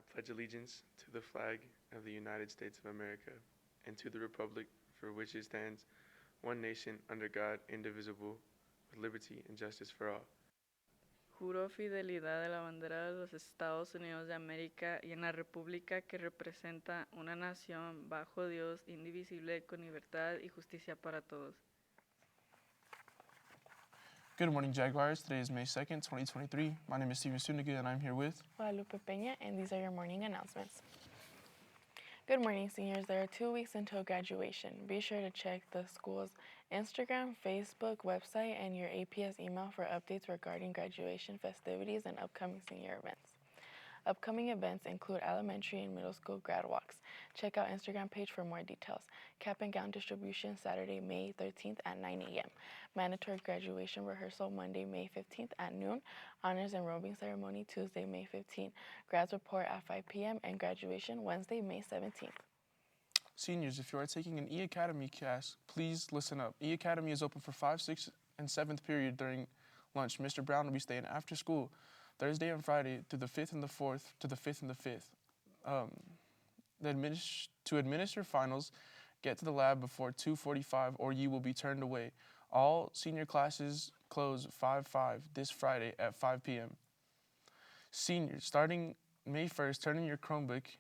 I pledge allegiance to the flag of the United States of America and to the republic for which it stands, one nation under God, indivisible, with liberty and justice for all. Juro fidelidad a la bandera de los Estados Unidos de América y en la república que representa una nación bajo Dios, indivisible, con libertad y justicia para todos. Good morning, Jaguars. Today is May 2nd, 2023. My name is Steven Suniga, and I'm here with Guadalupe Peña, and these are your morning announcements. Good morning, seniors. There are 2 weeks until graduation. Be sure to check the school's Instagram, Facebook, website, and your APS email for updates regarding graduation festivities and upcoming senior events. Upcoming events include elementary and middle school grad walks. Check out Instagram page for more details. Cap and gown distribution Saturday, May 13th at 9 a.m. Mandatory graduation rehearsal Monday, May 15th at noon. Honors and robing ceremony Tuesday, May 15th. Grads report at 5 p.m. and graduation Wednesday, May 17th. seniors. If you are taking an E-Academy class, please listen up. E-Academy is open for 5th, 6th, and 7th period during lunch. Mr. Brown will be staying after school Thursday and Friday through the 5th and the 4th to the 5th and the 5th. To administer finals, get to the lab before 2:45 or you will be turned away. All senior classes close 5/5 this Friday at 5 p.m. Seniors, starting May 1st, turn in your Chromebooks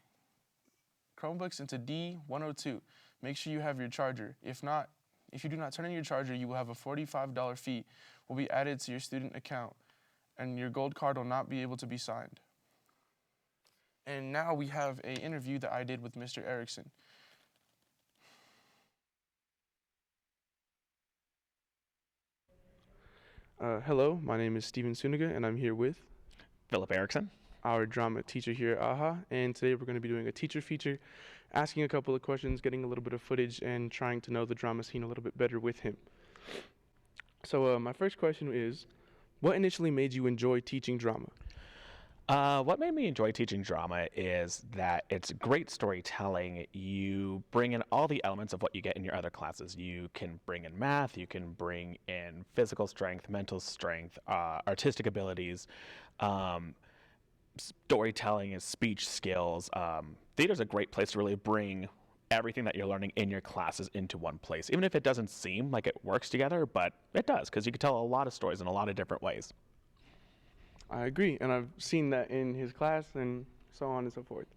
into D102. Make sure you have your charger. If you do not turn in your charger, you will have a $45 fee will be added to your student account, and your gold card will not be able to be signed. And now we have an interview that I did with Mr. Erickson. Hello, my name is Steven Suniga, and I'm here with Philip Erickson. our drama teacher here at AHA, and today we're going to be doing a teacher feature, asking a couple of questions, getting a little bit of footage, and trying to know the drama scene a little bit better with him. So my first question is, what initially made you enjoy teaching drama? What made me enjoy teaching drama is that it's great storytelling. You bring in all the elements of what you get in your other classes. You can bring in math, you can bring in physical strength, mental strength, artistic abilities, storytelling and speech skills. Theater's a great place to really bring everything that you're learning in your classes into one place, even if it doesn't seem like it works together, but it does, because you can tell a lot of stories in a lot of different ways. I agree, and I've seen that in his class and so on and so forth.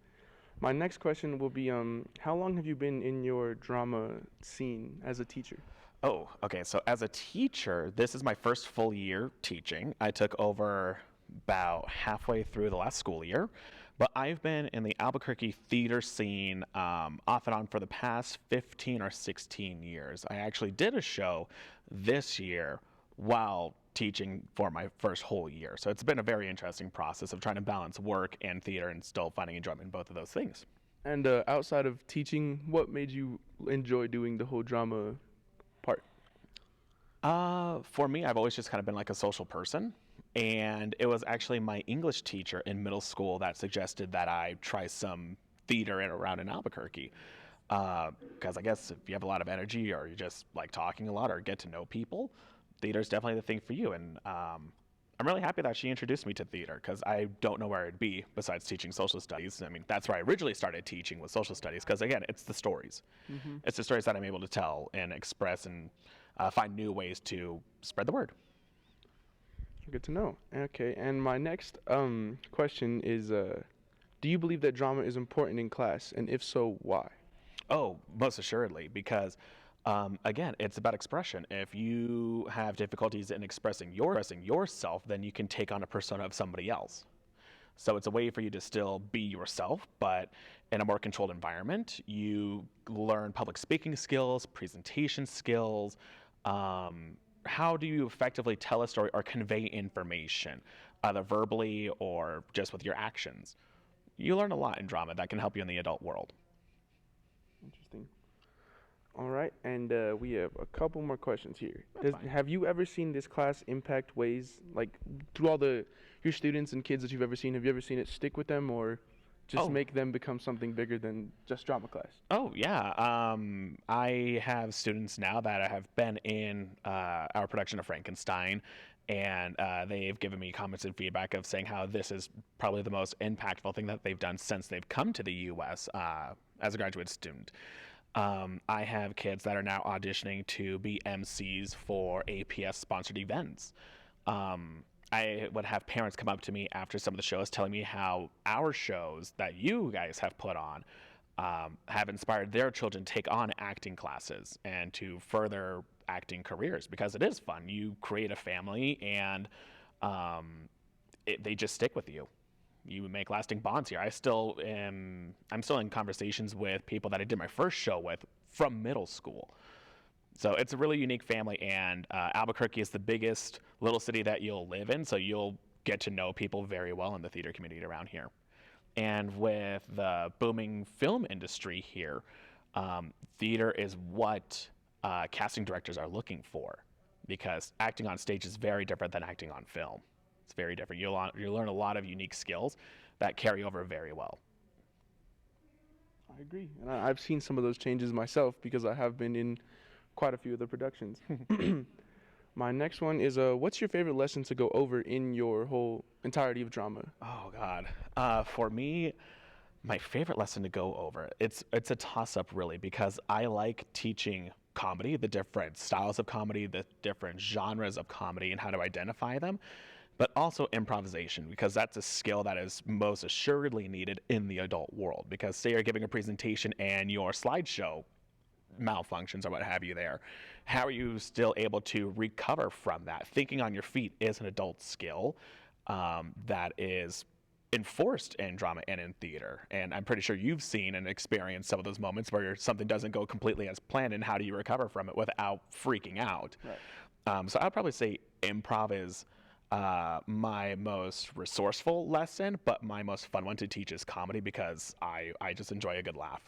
My next question will be, how long have you been in your drama scene as a teacher? Oh, okay. So as a teacher, this is my first full year teaching. I took over about halfway through the last school year, but I've been in the Albuquerque theater scene off and on for the past 15 or 16 years. I actually did a show this year while teaching for my first whole year. So it's been a very interesting process of trying to balance work and theater and still finding enjoyment in both of those things. And outside of teaching, what made you enjoy doing the whole drama part? For me, I've always just kind of been like a social person. And it was actually my English teacher in middle school that suggested that I try some theater around in Albuquerque. Because I guess if you have a lot of energy or you just like talking a lot or get to know people, theater is definitely the thing for you. And I'm really happy that she introduced me to theater, because I don't know where I'd be besides teaching social studies. I mean, that's where I originally started teaching, with social studies, because again, it's the stories. Mm-hmm. It's the stories that I'm able to tell and express and find new ways to spread the word. Good to know. Okay, and my next question is, do you believe that drama is important in class, and if so, why? Oh, most assuredly, because again, it's about expression. If you have difficulties in expressing yourself, then you can take on a persona of somebody else. So it's a way for you to still be yourself, but in a more controlled environment. You learn public speaking skills, presentation skills. How do you effectively tell a story or convey information, either verbally or just with your actions? You learn a lot in drama that can help you in the adult world. Interesting. All right, and we have a couple more questions here. Fine. Have you ever seen this class impact ways, like through all your students and kids that you've ever seen? Have you ever seen it stick with them, or just make them become something bigger than just drama class? Oh, yeah. I have students now that have been in our production of Frankenstein, And they've given me comments and feedback of saying how this is probably the most impactful thing that they've done since they've come to the U.S. As a graduate student. I have kids that are now auditioning to be MCs for APS-sponsored events. I would have parents come up to me after some of the shows telling me how our shows that you guys have put on have inspired their children to take on acting classes and to further acting careers, because it is fun. You create a family, and they just stick with you. You make lasting bonds here. I'm still in conversations with people that I did my first show with from middle school. So it's a really unique family, and Albuquerque is the biggest little city that you'll live in, so you'll get to know people very well in the theater community around here. And with the booming film industry here, theater is what casting directors are looking for, because acting on stage is very different than acting on film. It's very different. You'll learn a lot of unique skills that carry over very well. I agree, and I've seen some of those changes myself because I have been in quite a few of the productions. My next one is, what's your favorite lesson to go over in your whole entirety of drama? Oh God, for me, my favorite lesson to go over, it's a toss-up really, because I like teaching comedy, the different styles of comedy, the different genres of comedy, and how to identify them, but also improvisation, because that's a skill that is most assuredly needed in the adult world. Because say you're giving a presentation and your slideshow malfunctions or what have you there, how are you still able to recover from that? Thinking on your feet is an adult skill that is enforced in drama and in theater, and I'm pretty sure you've seen and experienced some of those moments where something doesn't go completely as planned, and how do you recover from it without freaking out? Right. So I'd probably say improv is my most resourceful lesson, but my most fun one to teach is comedy, because I just enjoy a good laugh.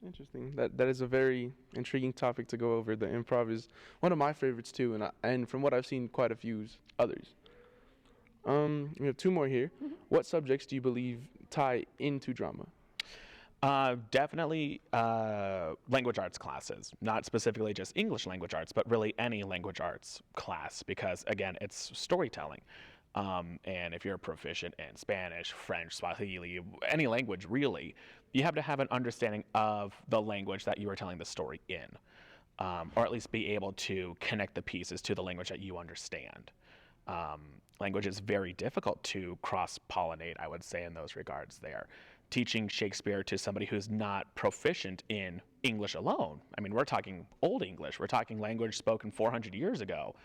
Interesting. That is a very intriguing topic to go over. The improv is one of my favorites too, and from what I've seen, quite a few others. We have two more here. Mm-hmm. What subjects do you believe tie into drama? Definitely language arts classes, not specifically just English language arts, but really any language arts class, because again, it's storytelling. And if you're proficient in Spanish, French, Swahili, any language really, you have to have an understanding of the language that you are telling the story in, or at least be able to connect the pieces to the language that you understand. Language is very difficult to cross-pollinate, I would say, in those regards there. Teaching Shakespeare to somebody who's not proficient in English alone, I mean, we're talking Old English, we're talking language spoken 400 years ago.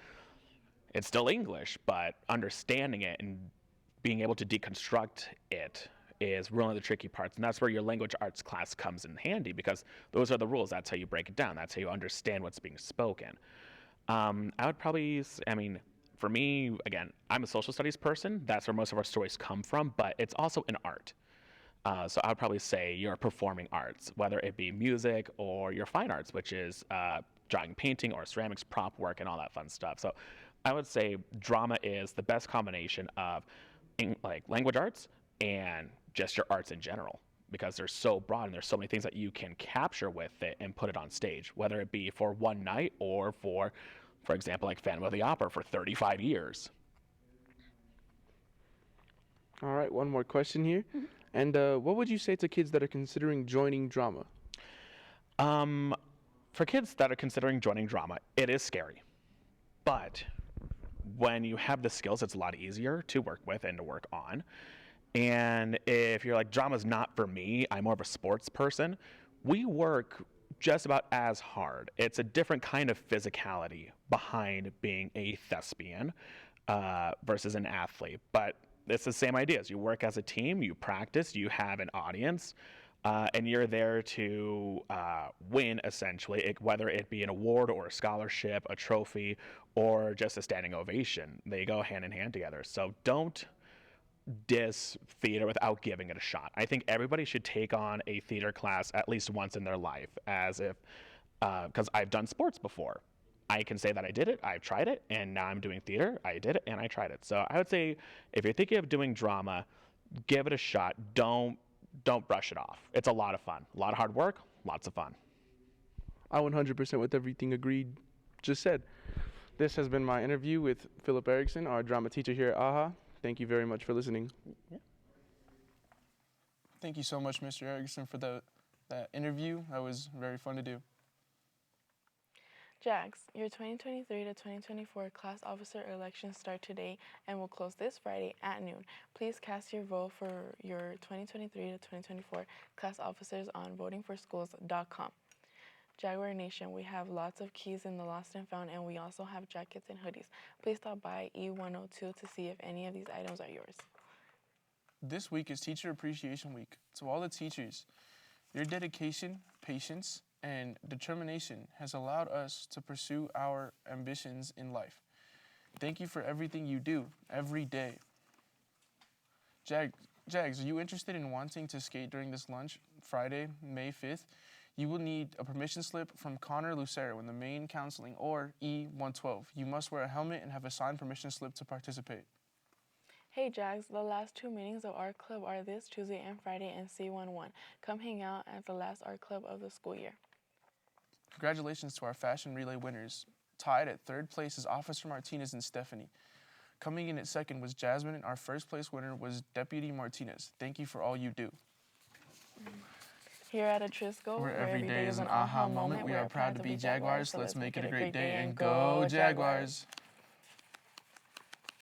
It's still English, but understanding it and being able to deconstruct it is really the tricky parts, and that's where your language arts class comes in handy, because those are the rules. That's how you break it down. That's how you understand what's being spoken. I would probably, for me, again, I'm a social studies person. That's where most of our stories come from, but it's also an art. So I would probably say your performing arts, whether it be music or your fine arts, which is drawing, painting, or ceramics, prop work, and all that fun stuff. So I would say drama is the best combination of language arts and just your arts in general, because they're so broad and there's so many things that you can capture with it and put it on stage, whether it be for one night or for example, like Phantom of the Opera for 35 years. All right, one more question here. Mm-hmm. And what would you say to kids that are considering joining drama? For kids that are considering joining drama, it is scary. But when you have the skills, it's a lot easier to work with and to work on. And if you're like, drama's not for me, I'm more of a sports person, we work just about as hard. It's a different kind of physicality behind being a thespian versus an athlete. But it's the same ideas. You work as a team, you practice, you have an audience, and you're there to win, essentially, whether it be an award or a scholarship, a trophy, or just a standing ovation. They go hand in hand together. So don't diss theater without giving it a shot. I think everybody should take on a theater class at least once in their life, as if, because I've done sports before. I can say that I did it, I've tried it, and now I'm doing theater. I did it, and I tried it. So I would say if you're thinking of doing drama, give it a shot. Don't brush it off. It's a lot of fun. A lot of hard work, lots of fun. I 100% with everything agreed just said. This has been my interview with Philip Erickson, our drama teacher here at AHA. Thank you very much for listening. Thank you so much, Mr. Erickson, for that interview. That was very fun to do. Jags, your 2023 to 2024 class officer elections start today and will close this Friday at noon. Please cast your vote for your 2023 to 2024 class officers on votingforschools.com. Jaguar Nation, we have lots of keys in the lost and found, and we also have jackets and hoodies. Please stop by E102 to see if any of these items are yours. This week is Teacher Appreciation Week. To all the teachers, your dedication, patience, and determination has allowed us to pursue our ambitions in life. Thank you for everything you do every day. Jags, are you interested in wanting to skate during this lunch, Friday, May 5th? You will need a permission slip from Connor Lucero in the main counseling or E112. You must wear a helmet and have a signed permission slip to participate. Hey Jags, the last 2 meetings of Art Club are this Tuesday and Friday in C11. Come hang out at the last Art Club of the school year. Congratulations to our fashion relay winners. Tied at third place is Officer Martinez and Stephanie. Coming in at second was Jasmine, and our first place winner was Deputy Martinez. Thank you for all you do. Here at Atrisco, Where every day is an aha moment, we are proud to be Jaguars. Let's make it a great day and go Jaguars!